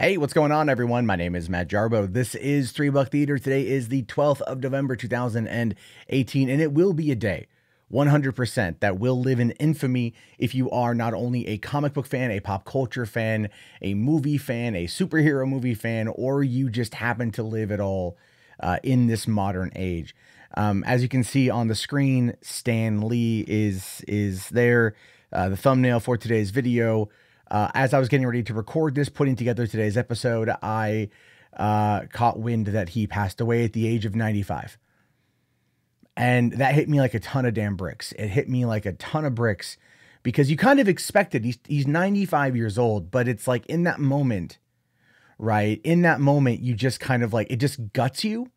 Hey, what's going on, everyone? My name is Matt Jarbo. This is 3 Buck Theater. Today is the 12th of November, 2018, and it will be a day, 100%, that will live in infamy if you are not only a comic book fan, a pop culture fan, a movie fan, a superhero movie fan, or you just happen to live at all in this modern age. As you can see on the screen, Stan Lee is there. The thumbnail for today's video. As I was getting ready to record this, putting together today's episode, I caught wind that he passed away at the age of 95. And that hit me like a ton of damn bricks. It hit me like a ton of bricks because you kind of expected, he's 95 years old, but it's like in that moment, right? In that moment, you just kind of like, it just guts you.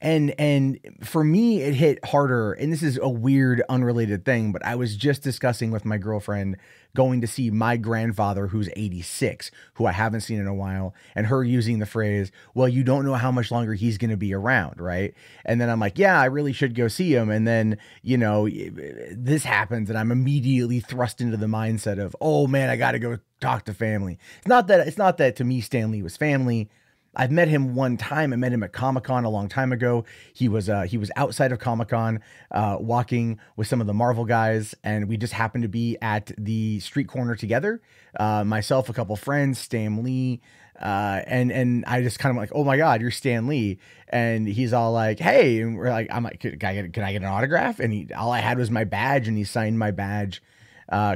And for me, it hit harder. And this is a weird, unrelated thing, but I was just discussing with my girlfriend going to see my grandfather, who's 86, who I haven't seen in a while, and her using the phrase, well, you don't know how much longer he's going to be around, right? And then I'm like, yeah, I really should go see him. And then, you know, this happens, and I'm immediately thrust into the mindset of, oh man, I got to go talk to family. It's not that to me, Stan Lee was family. I've met him one time. I met him at Comic-Con a long time ago. He was outside of Comic-Con, walking with some of the Marvel guys, and we just happened to be at the street corner together. Myself, a couple friends, Stan Lee, and I just kind of like, oh my God, you're Stan Lee, and he's all like, hey, and we're like, I'm like, can I get an autograph? And all I had was my badge, and he signed my badge,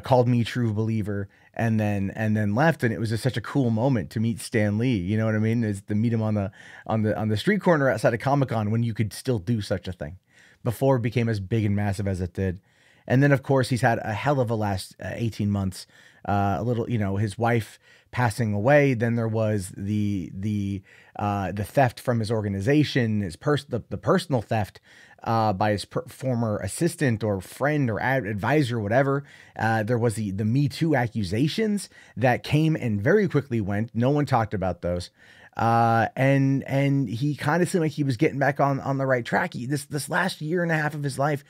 called me true believer, and then left. And it was just such a cool moment to meet Stan Lee. You know what I mean? Is to meet him on the street corner outside of Comic-Con when you could still do such a thing before it became as big and massive as it did. And then of course he's had a hell of a last 18 months, a little, you know, his wife passing away. Then there was the theft from his organization, the personal theft, by his former assistant or friend or advisor, whatever. There was the Me Too accusations that came and very quickly went. No one talked about those. And he kind of seemed like he was getting back on the right track. This last year and a half of his life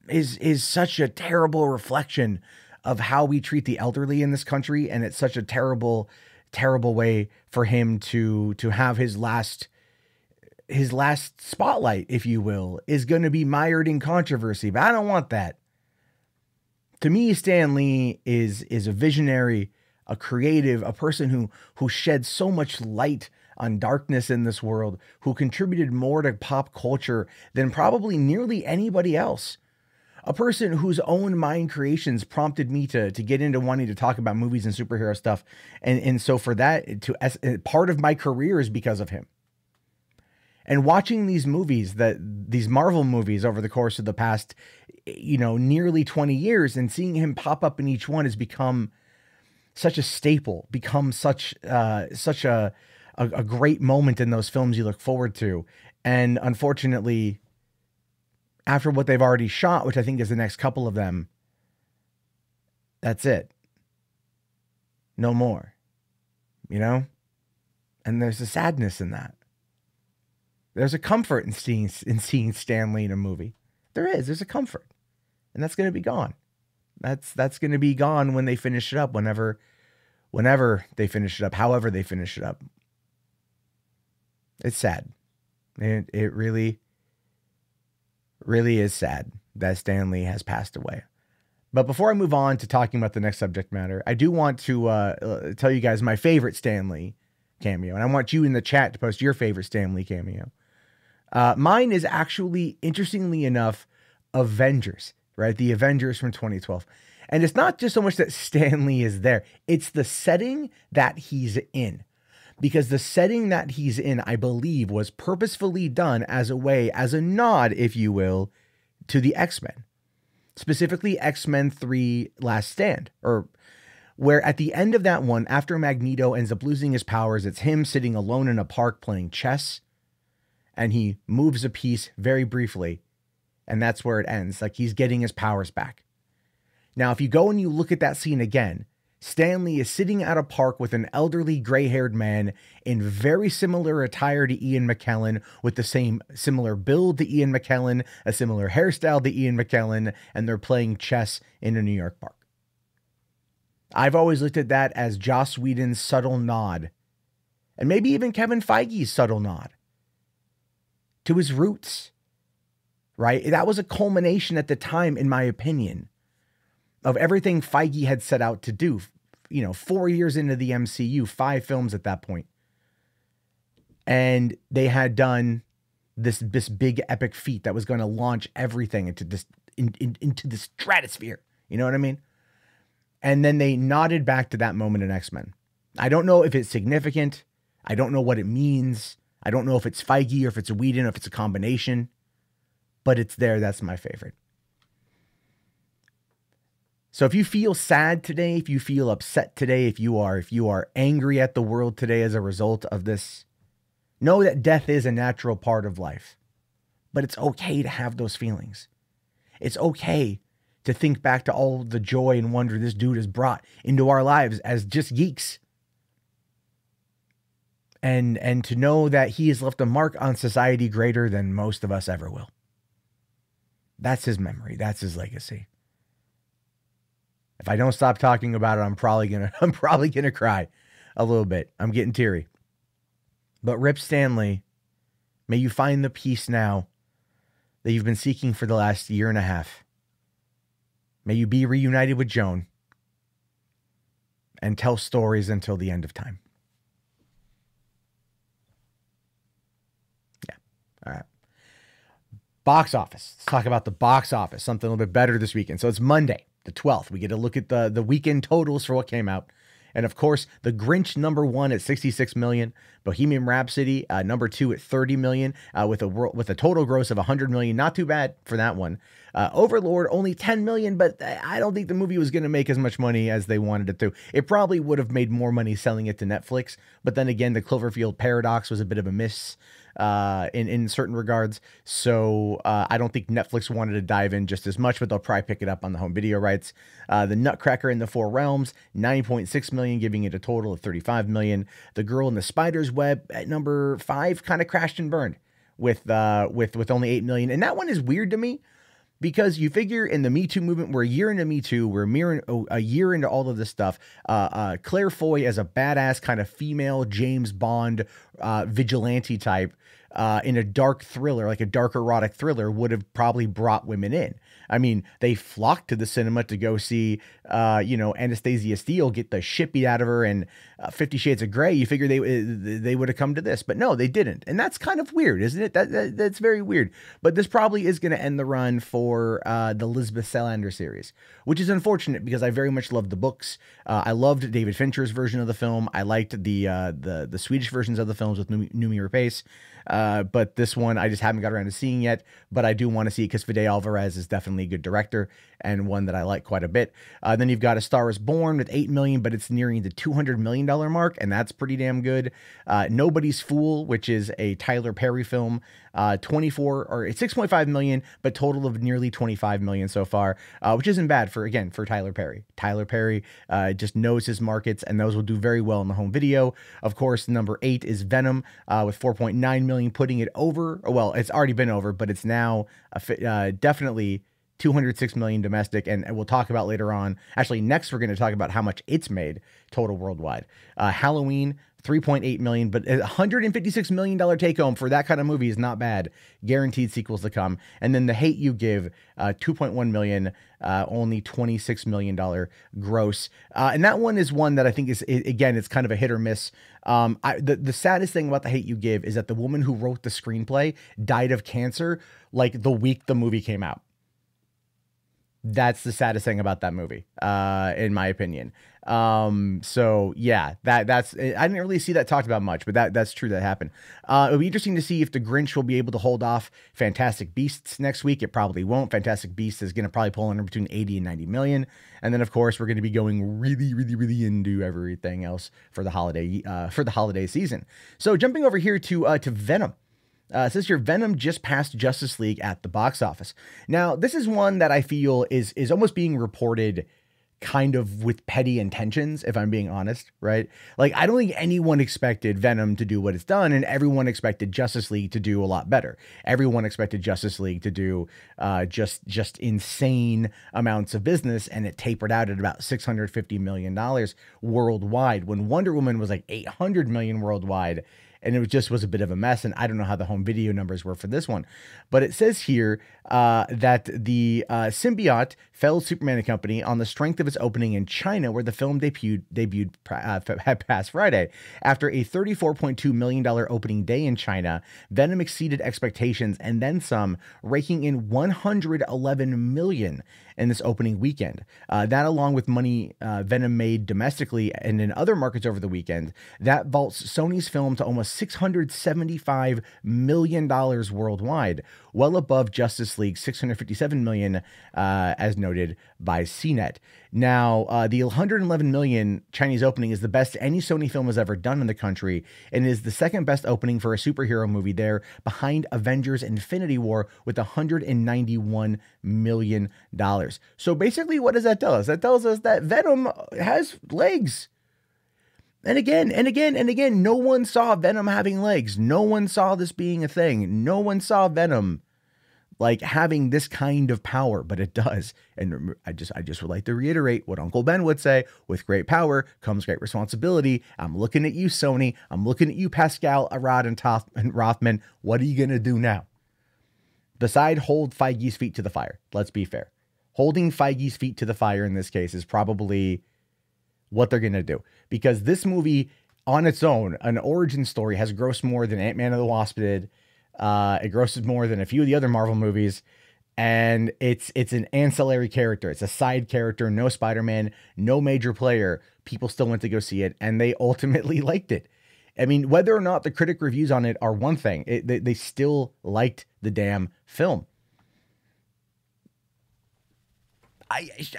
is such a terrible reflection of how we treat the elderly in this country. And it's such a terrible, terrible way for him to have his last spotlight, if you will, is going to be mired in controversy. But I don't want that. To me, Stan Lee is a visionary, a creative, a person who shed so much light on darkness in this world, who contributed more to pop culture than probably nearly anybody else. A person whose own mind creations prompted me to get into wanting to talk about movies and superhero stuff. And so for that, part of my career is because of him. And watching these movies, these Marvel movies over the course of the past, you know, nearly 20 years, and seeing him pop up in each one has become such a staple, become such a great moment in those films you look forward to. And unfortunately, after what they've already shot, which I think is the next couple of them, that's it. No more, you know? And there's a sadness in that. There's a comfort in seeing Stan Lee in a movie. There's a comfort, and that's going to be gone. That's going to be gone when they finish it up, whenever they finish it up, however they finish it up. It's sad. It really is sad that Stan Lee has passed away. But before I move on to talking about the next subject matter, I do want to tell you guys my favorite Stan Lee cameo. And I want you in the chat to post your favorite Stan Lee cameo. Mine is actually, interestingly enough, Avengers, right? The Avengers from 2012. And it's not just so much that Stan Lee is there. It's the setting that he's in. Because the setting that he's in, I believe, was purposefully done as a nod, if you will, to the X-Men. Specifically, X-Men 3 Last Stand, or where at the end of that one, after Magneto ends up losing his powers, it's him sitting alone in a park playing chess, and he moves a piece very briefly, and that's where it ends. Like he's getting his powers back. Now, if you go and you look at that scene again, Stan Lee is sitting at a park with an elderly gray-haired man in very similar attire to Ian McKellen, with the similar build to Ian McKellen, a similar hairstyle to Ian McKellen, and they're playing chess in a New York park. I've always looked at that as Joss Whedon's subtle nod And maybe even Kevin Feige's subtle nod to his roots, right? That was a culmination at the time, in my opinion, of everything Feige had set out to do. 4 years into the MCU, 5 films at that point. And they had done this big epic feat that was going to launch everything into this into the stratosphere. You know what I mean? And then they nodded back to that moment in X-Men. I don't know if it's significant. I don't know what it means. I don't know if it's Feige or if it's a Whedon or if it's a combination. But it's there. That's my favorite. So if you feel sad today, if you feel upset today, if you are angry at the world today as a result of this, know that death is a natural part of life. But it's okay to have those feelings. It's okay to think back to all the joy and wonder this dude has brought into our lives as just geeks. And to know that he has left a mark on society greater than most of us ever will. That's his memory. That's his legacy. If I don't stop talking about it, I'm probably gonna cry a little bit. I'm getting teary. But Rip Stanley, may you find the peace now that you've been seeking for the last year and a half. May you be reunited with Joan and tell stories until the end of time. Yeah. All right. Box office. Let's talk about the box office. Something a little bit better this weekend. So it's Monday, the 12th. We get to look at the weekend totals for what came out. And of course, The Grinch, number 1 at 66 million. Bohemian Rhapsody, number 2 at 30 million, with a total gross of 100 million. Not too bad for that one. Overlord, only 10 million, but I don't think the movie was going to make as much money as they wanted it to. It probably would have made more money selling it to Netflix. But then again, the Cloverfield Paradox was a bit of a miss in certain regards. So I don't think Netflix wanted to dive in just as much, but they'll probably pick it up on the home video rights. The Nutcracker in the Four Realms, 9.6 million, giving it a total of 35 million. The Girl in the Spider's Web at number 5 kind of crashed and burned with only 8 million. And that one is weird to me because you figure in the Me Too movement, we're a year into Me Too, we're a year into all of this stuff. Claire Foy as a badass kind of female James Bond vigilante type in a dark thriller, like a dark erotic thriller, would have probably brought women in. I mean, they flocked to the cinema to go see, Anastasia Steele get the shit beat out of her in 50 Shades of Grey. You figure they would have come to this, but no, they didn't. And that's kind of weird, isn't it? That's very weird. But this probably is going to end the run for the Elizabeth Salander series, which is unfortunate because I very much loved the books. I loved David Fincher's version of the film. I liked the Swedish versions of the films with Noomi Rapace. But this one I just haven't got around to seeing yet, but I do want to see it because Fede Alvarez is definitely a good director and one that I like quite a bit. Then you've got A Star Is Born with 8 million, but it's nearing the $200 million mark, and that's pretty damn good. Nobody's Fool, which is a Tyler Perry film, 6.5 million, but total of nearly 25 million so far, which isn't bad for Tyler Perry. Tyler Perry just knows his markets, and those will do very well in the home video. Of course, number 8 is Venom with 4.9 million, putting it over. Well, it's already been over, but it's now definitely 206 million domestic, and we'll talk about later on. Actually, next we're going to talk about how much it's made total worldwide. Halloween, 3.8 million, but $156 million take home for that kind of movie is not bad. Guaranteed sequels to come. And then The Hate U Give, 2.1 million, only $26 million gross. And that one is one that I think is, again, it's kind of a hit or miss. The saddest thing about The Hate U Give is that the woman who wrote the screenplay died of cancer like the week the movie came out. That's the saddest thing about that movie, in my opinion. So yeah, that's, I didn't really see that talked about much, but that's true. That happened. It'll be interesting to see if the Grinch will be able to hold off Fantastic Beasts next week. It probably won't. Fantastic Beasts is going to probably pull in between 80 and 90 million. And then of course we're going to be going really, really, really into everything else for the holiday season. So jumping over here to Venom. It says here, Venom just passed Justice League at the box office. Now, this is one that I feel is almost being reported kind of with petty intentions, if I'm being honest, right? Like, I don't think anyone expected Venom to do what it's done, and everyone expected Justice League to do a lot better. Everyone expected Justice League to do just insane amounts of business, and it tapered out at about $650 million worldwide, when Wonder Woman was like 800 million worldwide. And it was a bit of a mess. And I don't know how the home video numbers were for this one. But it says here that the Symbiote felled Superman and Company on the strength of its opening in China, where the film debuted past Friday. After a $34.2 million opening day in China, Venom exceeded expectations and then some, raking in $111 million in this opening weekend. That, along with money Venom made domestically and in other markets over the weekend, that vaults Sony's film to almost $675 million worldwide, well above Justice League's $657 million, as noted by CNET. Now, the $111 million Chinese opening is the best any Sony film has ever done in the country, and is the second best opening for a superhero movie there, behind Avengers Infinity War with $191 million. So basically, what does that tell us? That tells us that Venom has legs. And again, no one saw Venom having legs. No one saw this being a thing. No one saw Venom like having this kind of power, but it does. And I just would like to reiterate what Uncle Ben would say: with great power comes great responsibility. I'm looking at you, Sony. I'm looking at you, Pascal, Arad, and Rothman. What are you going to do now? Besides hold Feige's feet to the fire. Let's be fair. Holding Feige's feet to the fire in this case is probably what they're going to do, because this movie on its own, an origin story, has grossed more than Ant-Man and the Wasp did. It grosses more than a few of the other Marvel movies, and it's an ancillary character. It's a side character, no Spider-Man, no major player. People still went to go see it, and they ultimately liked it. I mean, whether or not the critic reviews on it are one thing, they still liked the damn film.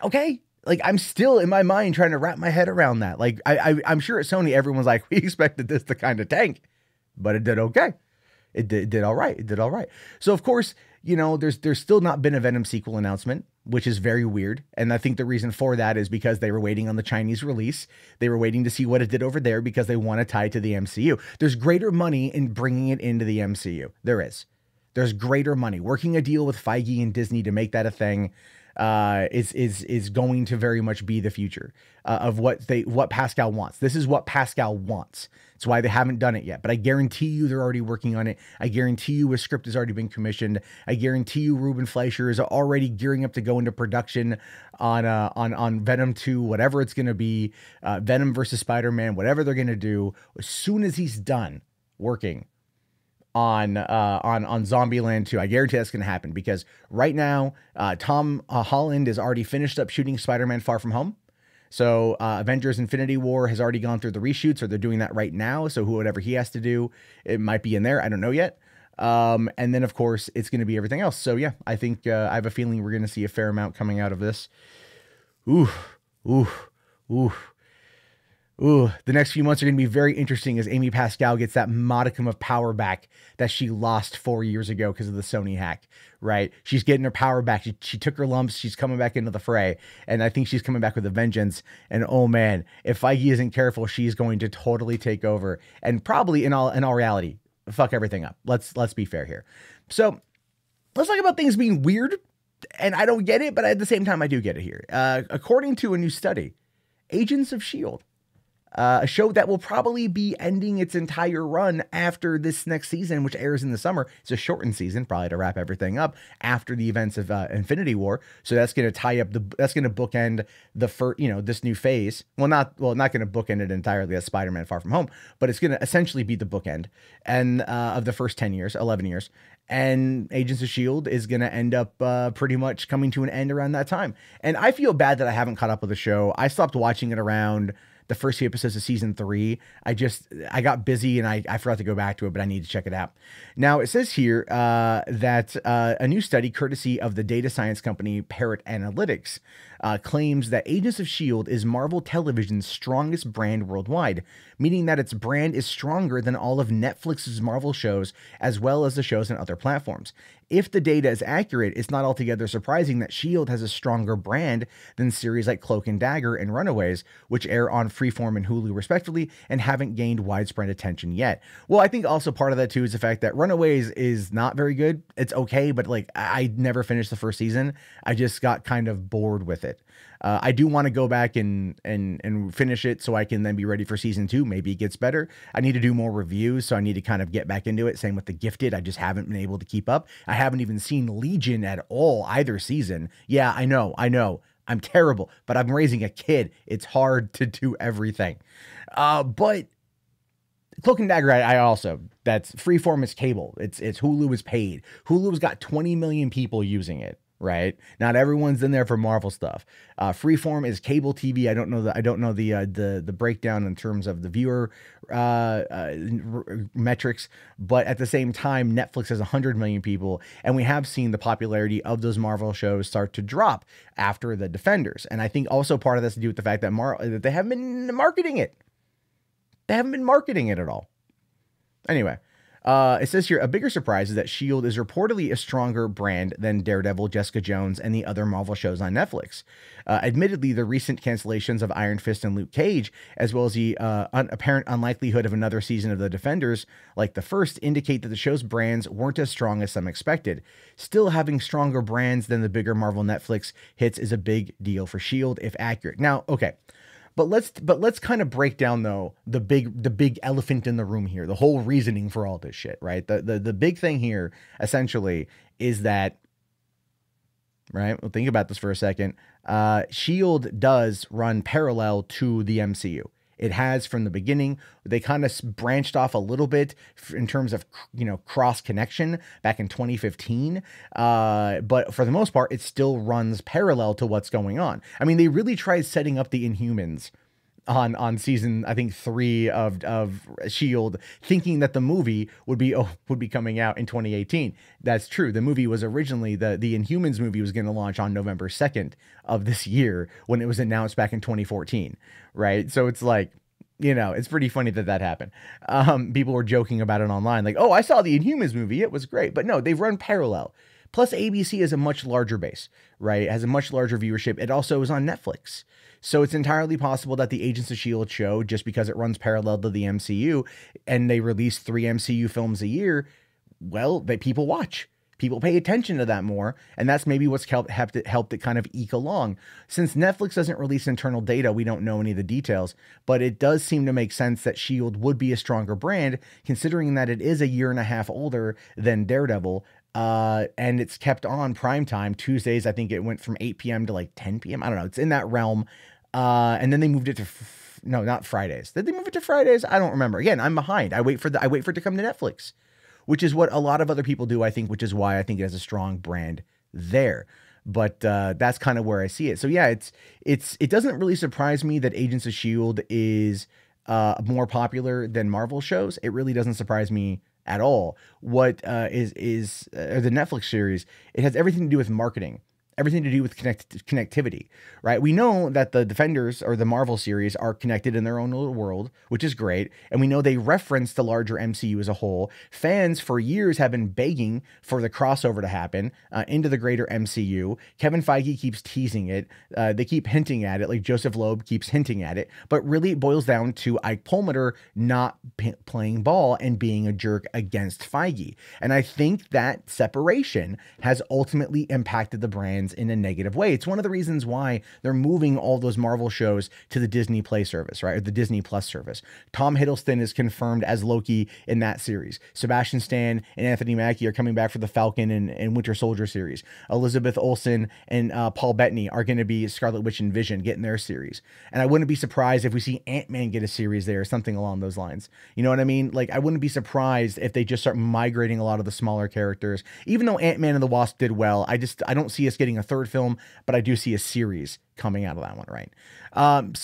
Okay. Like, I'm still in my mind trying to wrap my head around that. Like, I'm sure at Sony, everyone's like, we expected this to kind of tank, but it did okay. It did all right. It did all right. So, of course, you know, there's still not been a Venom sequel announcement, which is very weird. And I think the reason for that is because they were waiting on the Chinese release. They were waiting to see what it did over there because they want to tie it to the MCU. There's greater money in bringing it into the MCU. There is. There's greater money. Working a deal with Feige and Disney to make that a thing is going to very much be the future of what Pascal wants. This is what Pascal wants. It's why they haven't done it yet. But I guarantee you they're already working on it. I guarantee you a script has already been commissioned. I guarantee you Ruben Fleischer is already gearing up to go into production on Venom 2, whatever it's going to be, Venom versus Spider-Man, whatever they're going to do. As soon as he's done working on Zombieland 2, I guarantee that's going to happen, because right now Tom Holland is already finished up shooting Spider-Man Far From Home. So Avengers Infinity War has already gone through the reshoots, or they're doing that right now. So whatever he has to do, it might be in there. I don't know yet. And then, of course, it's going to be everything else. So, yeah, I think I have a feeling we're going to see a fair amount coming out of this. Ooh. The next few months are going to be very interesting as Amy Pascal gets that modicum of power back that she lost 4 years ago because of the Sony hack, right? She's getting her power back. She took her lumps. She's coming back into the fray. And I think she's coming back with a vengeance. And oh man, if Feige isn't careful, she's going to totally take over. And probably in all reality, fuck everything up. Let's be fair here. So let's talk about things being weird. And I don't get it, but at the same time, I do get it here. According to a new study, Agents of S.H.I.E.L.D., a show that will probably be ending its entire run after this next season, which airs in the summer. It's a shortened season, probably to wrap everything up after the events of Infinity War. So that's going to tie up that's going to bookend the first, this new phase. Not going to bookend it entirely as Spider-Man Far From Home, but it's going to essentially be the bookend and of the first 11 years. And Agents of S.H.I.E.L.D. is going to end up pretty much coming to an end around that time. And I feel bad that I haven't caught up with the show. I stopped watching it around the first few episodes of season 3. I got busy and I forgot to go back to it, but I need to check it out. Now, it says here that a new study courtesy of the data science company Parrot Analytics claims that Agents of S.H.I.E.L.D. is Marvel Television's strongest brand worldwide, meaning that its brand is stronger than all of Netflix's Marvel shows, as well as the shows on other platforms. If the data is accurate, it's not altogether surprising that S.H.I.E.L.D. has a stronger brand than series like Cloak and Dagger and Runaways, which air on Freeform and Hulu respectively, and haven't gained widespread attention yet. Well, I think also part of that too is the fact that Runaways is not very good. It's okay, but like I never finished the first season. I just got kind of bored with it. I do want to go back and finish it so I can then be ready for season 2. Maybe it gets better. I need to do more reviews, so I need to kind of get back into it. Same with The Gifted. I just haven't been able to keep up. I haven't even seen Legion at all either season. Yeah, I know. I'm terrible, but I'm raising a kid. It's hard to do everything. But Cloak and Dagger, I also, that's Freeform is cable. It's Hulu is paid. Hulu's got 20 million people using it, right? Not everyone's in there for Marvel stuff. Freeform is cable TV. I don't know the breakdown in terms of the viewer metrics, but at the same time, Netflix has 100 million people, and we have seen the popularity of those Marvel shows start to drop after The Defenders. And I think also part of this to do with the fact that they haven't been marketing it. They haven't been marketing it at all. Anyway, it says here, a bigger surprise is that S.H.I.E.L.D. is reportedly a stronger brand than Daredevil, Jessica Jones, and the other Marvel shows on Netflix. Admittedly, the recent cancellations of Iron Fist and Luke Cage, as well as the apparent unlikelihood of another season of The Defenders, like the first, indicate that the show's brands weren't as strong as some expected. Still, having stronger brands than the bigger Marvel Netflix hits is a big deal for S.H.I.E.L.D. if accurate. Now, okay. But let's kind of break down though the big elephant in the room here, the whole reasoning for all this shit, right? The big thing here essentially is that, right? Well, think about this for a second. S.H.I.E.L.D. does run parallel to the MCU. It has from the beginning. They kind of branched off a little bit in terms of, cross connection back in 2015. But for the most part, it still runs parallel to what's going on. I mean, they really tried setting up the Inhumans on season, I think 3 of S.H.I.E.L.D., thinking that the movie would be coming out in 2018. That's true. The movie was originally the Inhumans movie was going to launch on November 2nd of this year when it was announced back in 2014, right? So it's like, it's pretty funny that happened. People were joking about it online, like, oh, I saw the Inhumans movie, it was great. But no, they've run parallel. Plus, ABC is a much larger base, right? It has a much larger viewership. It also is on Netflix. So it's entirely possible that the Agents of S.H.I.E.L.D. show, just because it runs parallel to the MCU and they release 3 MCU films a year, well, people watch. People pay attention to that more, and that's maybe what's helped it kind of eke along. Since Netflix doesn't release internal data, we don't know any of the details, but it does seem to make sense that S.H.I.E.L.D. would be a stronger brand, considering that it is a year and a half older than Daredevil, and it's kept on primetime Tuesdays. I think it went from 8 p.m. to like 10 p.m. I don't know. It's in that realm. And then they moved it to no, not Fridays. Did they move it to Fridays? I don't remember. Again, I'm behind. I wait for it to come to Netflix, which is what a lot of other people do, I think, which is why I think it has a strong brand there. But that's kind of where I see it. So yeah, it doesn't really surprise me that Agents of S.H.I.E.L.D. is more popular than Marvel shows. It really doesn't surprise me at all. What is the Netflix series? It has everything to do with marketing. Everything to do with connectivity, right? We know that the Defenders or the Marvel series are connected in their own little world, which is great. And we know they reference the larger MCU as a whole. Fans for years have been begging for the crossover to happen into the greater MCU. Kevin Feige keeps teasing it. They keep hinting at it, like Joseph Loeb keeps hinting at it. But really it boils down to Ike Perlmutter not playing ball and being a jerk against Feige. And I think that separation has ultimately impacted the brand in a negative way. It's one of the reasons why they're moving all those Marvel shows to the Disney Play service, right? Or the Disney Plus service. Tom Hiddleston is confirmed as Loki in that series. Sebastian Stan and Anthony Mackie are coming back for the Falcon and Winter Soldier series. Elizabeth Olsen and Paul Bettany are going to be Scarlet Witch and Vision getting their series. And I wouldn't be surprised if we see Ant-Man get a series there or something along those lines. You know what I mean? Like, I wouldn't be surprised if they just start migrating a lot of the smaller characters. Even though Ant-Man and the Wasp did well, I don't see us getting a third film, but I do see a series coming out of that one, right?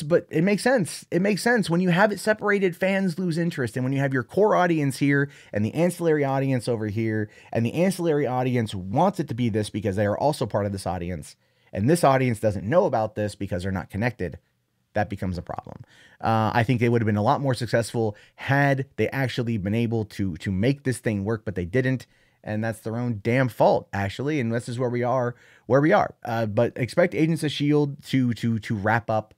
But it makes sense. It makes sense. When you have it separated, fans lose interest. And when you have your core audience here and the ancillary audience over here, and the ancillary audience wants it to be this because they are also part of this audience, and this audience doesn't know about this because they're not connected, that becomes a problem. I think they would have been a lot more successful had they actually been able to make this thing work, but they didn't. And that's their own damn fault, actually. And this is where we are. But expect Agents of S.H.I.E.L.D. to wrap up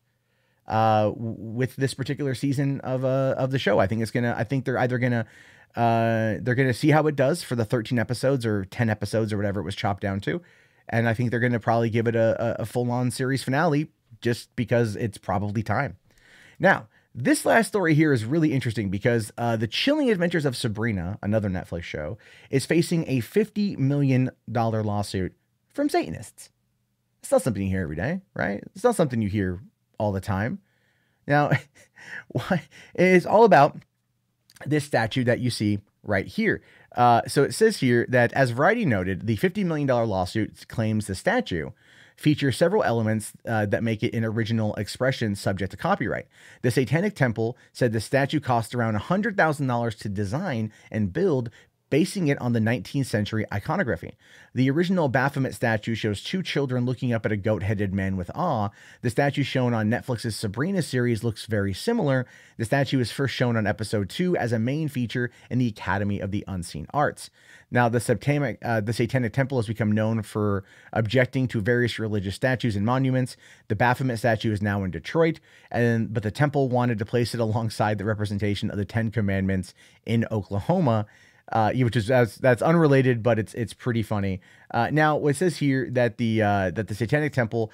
with this particular season of the show. I think they're either gonna see how it does for the 13 episodes or 10 episodes or whatever it was chopped down to, and I think they're gonna probably give it a full-on series finale just because it's probably time. Now, this last story here is really interesting because The Chilling Adventures of Sabrina, another Netflix show, is facing a $50 million lawsuit from Satanists. It's not something you hear every day, right? It's not something you hear all the time. Now, it's all about this statue that you see right here. So it says here that, as Variety noted, the $50 million lawsuit claims the statue features several elements that make it an original expression subject to copyright. The Satanic Temple said the statue cost around $100,000 to design and build, basing it on the 19th century iconography. The original Baphomet statue shows two children looking up at a goat-headed man with awe. The statue shown on Netflix's Sabrina series looks very similar. The statue is first shown on episode 2 as a main feature in the Academy of the Unseen Arts. Now, the Satanic Temple has become known for objecting to various religious statues and monuments. The Baphomet statue is now in Detroit, but the temple wanted to place it alongside the representation of the Ten Commandments in Oklahoma, which is that's unrelated, but it's pretty funny. Now, it says here that the Satanic Temple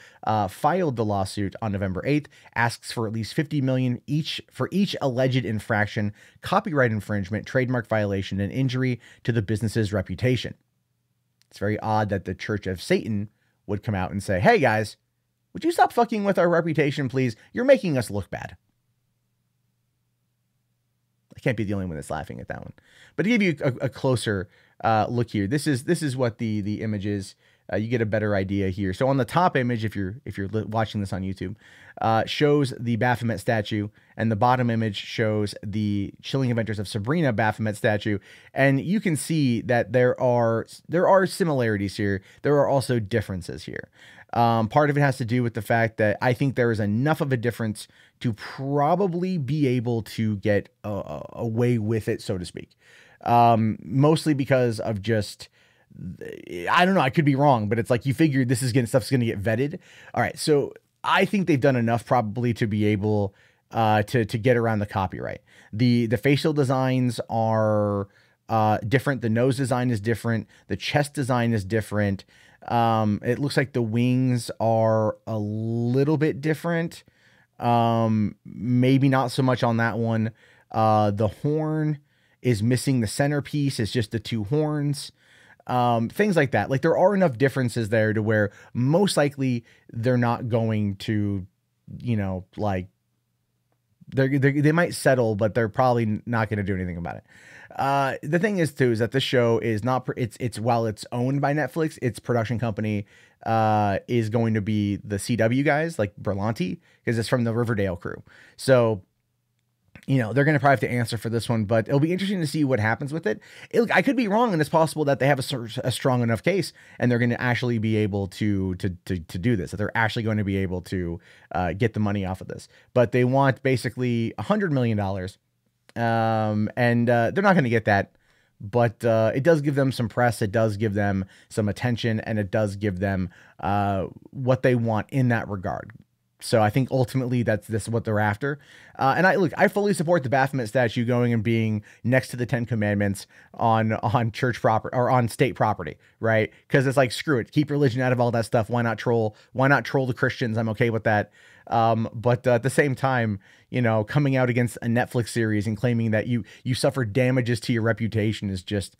filed the lawsuit on November 8th, asks for at least $50 million for each alleged infraction, copyright infringement, trademark violation, and injury to the business's reputation. It's very odd that the Church of Satan would come out and say, "Hey guys, would you stop fucking with our reputation, please? You're making us look bad." I can't be the only one that's laughing at that one. But to give you a closer look here, this is what the image is. You get a better idea here. So on the top image, if you're watching this on YouTube, shows the Baphomet statue, and the bottom image shows the Chilling Adventures of Sabrina Baphomet statue. And you can see that there are similarities here. There are also differences here. Part of it has to do with the fact that I think there is enough of a difference to probably be able to get away with it, so to speak. Mostly because of just, I don't know, I could be wrong, but it's like you figure stuff's gonna get vetted. All right, so I think they've done enough probably to be able to get around the copyright. The facial designs are different. The nose design is different. The chest design is different. It looks like the wings are a little bit different. Maybe not so much on that one. The horn is missing the centerpiece. It's just the two horns. Things like that. Like, there are enough differences there to where most likely they're not going to, like, they might settle, but they're probably not going to do anything about it. The thing is too, is that the show is not, while it's owned by Netflix, its production company, is going to be the CW guys, like Berlanti, because it's from the Riverdale crew. So, they're going to probably have to answer for this one, but it'll be interesting to see what happens with it. I could be wrong, and it's possible that they have a strong enough case, and they're going to actually be able to do this, that they're actually going to be able to get the money off of this. But they want basically $100 million, and they're not going to get that. But it does give them some press, it does give them some attention, and it does give them what they want in that regard. So I think ultimately this is what they're after. And I fully support the Baphomet statue going and being next to the Ten Commandments on church property or on state property, right? Because it's like, screw it, keep religion out of all that stuff. Why not troll the Christians? I'm okay with that. But at the same time, coming out against a Netflix series and claiming that you suffered damages to your reputation is just,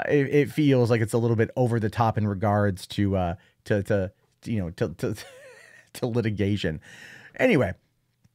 it feels like it's a little bit over the top in regards to litigation. Anyway,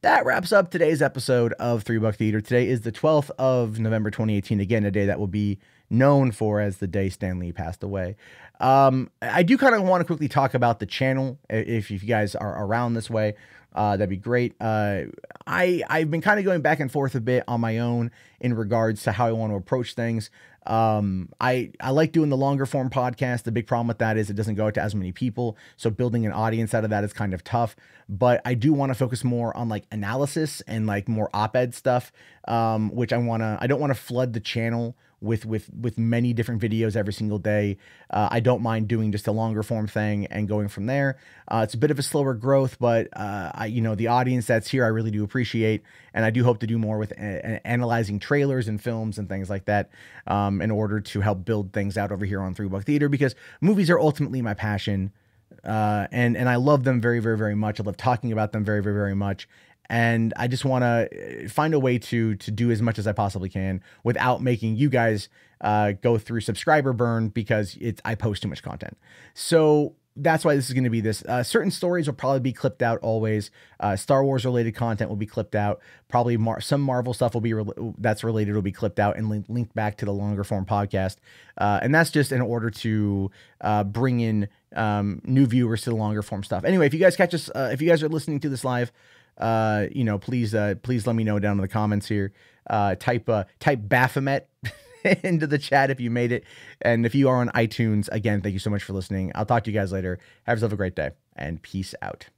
that wraps up today's episode of 3 Buck Theater. Today is the 12th of November, 2018. Again, a day that will be known for as the day Stan Lee passed away. I do kind of want to quickly talk about the channel. If you guys are around this way, that'd be great. I've been kind of going back and forth a bit on my own in regards to how I want to approach things. I like doing the longer form podcast. The big problem with that is it doesn't go out to as many people. So building an audience out of that is kind of tough, but I do want to focus more on like analysis and like more op-ed stuff. Which I don't want to flood the channel with many different videos every single day. I don't mind doing just a longer form thing and going from there. It's a bit of a slower growth, but the audience that's here, I really do appreciate, and I do hope to do more with analyzing trailers and films and things like that, in order to help build things out over here on 3 Buck Theater, because movies are ultimately my passion. And I love them very, very, very much. I love talking about them very, very, very much. And I just want to find a way to do as much as I possibly can without making you guys go through subscriber burn, because I post too much content. So that's why this is going to be this. Certain stories will probably be clipped out always. Star Wars related content will be clipped out. Probably some Marvel stuff will be that's related will be clipped out and linked back to the longer form podcast. And that's just in order to bring in new viewers to the longer form stuff. Anyway, if you guys catch us, if you guys are listening to this live, please let me know down in the comments here. Type Baphomet into the chat if you made it. And if you are on iTunes, again, thank you so much for listening. I'll talk to you guys later. Have yourself a great day, and peace out.